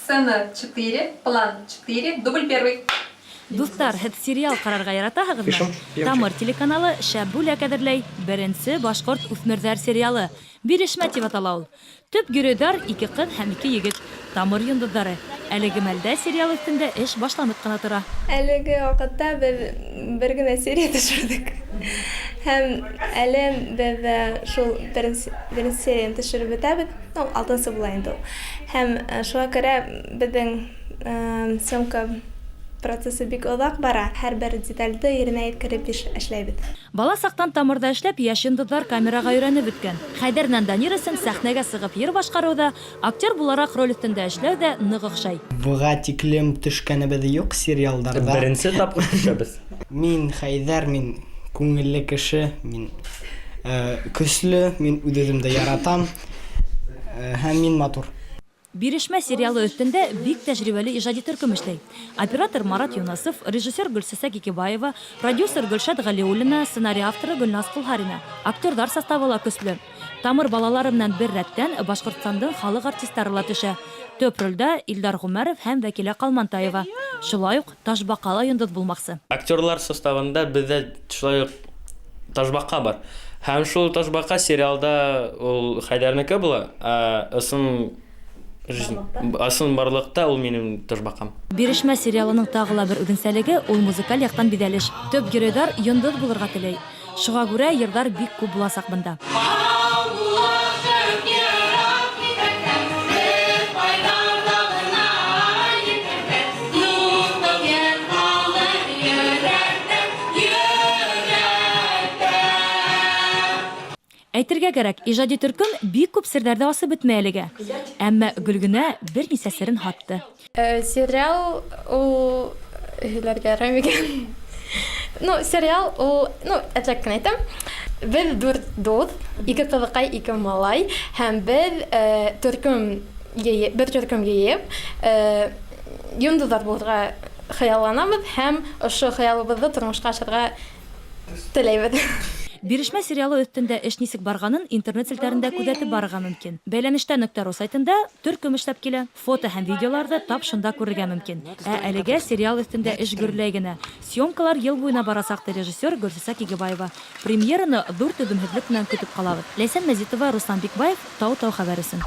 Сцена 4, план 4, дубль 1. Дуслар, һез сериал карарга яратаһығыҙмы? Тамыр телеканалы шәп бүләк әҙерләй. Беренсе башҡорт үҫмерҙәр сериалы. Бирешмә тип атала ул. Төп геройҙар 2 ҡыҙ һәм 2 егет. Тамыр йондоҙҙары. Әлеге мәлдә сериал өҫтөндә эш башланып ҡына тора. Әлеге ваҡытта беҙ бер генә серия төшөрҙөк. Һәм әле беҙ шул беренсе серияны төшөрөп бөтәбеҙ. 6-нсы була инде ул. Һәм шуға күрә беҙҙең съемка процессы бик оҙаҡ бара. Һәр бер детальды еренә еткереп эшләйбеҙ. Бала саҡтан Тамырҙа эшләп, йәш йондоҙҙар камераға өйрәнеп бөткән. Хәйҙәр Данир өсөн сәхнәгә сығып йыр башҡарыуҙа, актер булараҡ роль өҫтөндә эшләү ҙә ныҡ оҡшай. Быға тиклем төшкәнебеҙ юҡ сериалдарҙа. Беренсе тапҡыр төшәбеҙ. Мин Хәйҙәр, мин күңелле кеше, мин көслө, мин үҙ-үҙемде яратам һәм мин матур. Бирешмә сериалы өҫтөндә бик тәжрибәле ижади төркөм эшләй. Оператор Марат Юнасов, режиссер Гөлсәсә Кикебаева, продюсер Гөлшат Ғәлиуллина, сценарий авторы Гөлназ Ҡолһарина. Актерҙар составы ла көслө. Тамыр балалары менән бер рәттән Башҡортостандың халыҡ артистары ла төшә. Төп ролдә Илдар Ғүмәров һәм Вәкилә Ҡалмантаева. Шулай уҡ Ташбаҡа ла йондоҙ булмаҡсы. Актерлар составында беҙҙә шулай уҡ Ташбаҡа бар. Һәм шул Ташбаҡа сериалда ул Хәйҙәрнеке була, Асын барлыҡта ул минең Ташбаҡам. Бирешмә сериалының тағы ла бер үҙенсәлеге ул музыкаль яҡтан биҙәлеш. Төп геройҙар йондоҙ булырға теләй. Шуға күрә йырҙар бик күп буласаҡ бында. Әйтергә кәрәк, ижади төркөм бик күп серҙәрҙе асып бөтмәй әлегә. Әммә Гөлгөнә бер нисә серен һатты. Сериал ул һөйләргә яраймы? Сериал ул, әтләк кенә әйтәм. Беҙ 4 дуҫ, 2 ҡыҙыҡай, 2 малай, һәм беҙ бер төркөм йыйып, йондоҙҙар булырға хыялланабыҙ һәм ошо хыялыбыҙҙы тормошҡа ашырға теләйбеҙ. Бирешмә сериалы өҫтөндә эш нисек барғанын интернет селтәрендә күҙәтеп барырға мөмкин. Бәйләнештә.ру сайтында төркөм эшләп килә. Фото һәм видеоларҙы тап шунда күрергә мөмкин. Ә әлегә сериал өҫтөндә эш гөрләй генә. Съемкалар йыл буйына барасаҡ, режиссер Гөлсәсә Кикебаева. Премьераны ҙур түҙемһеҙлек менән көтөп ҡалабыҙ. Ләйсән Мәзитова, Руслан Бикбаев, Тау-Тау хәбәр өсөн.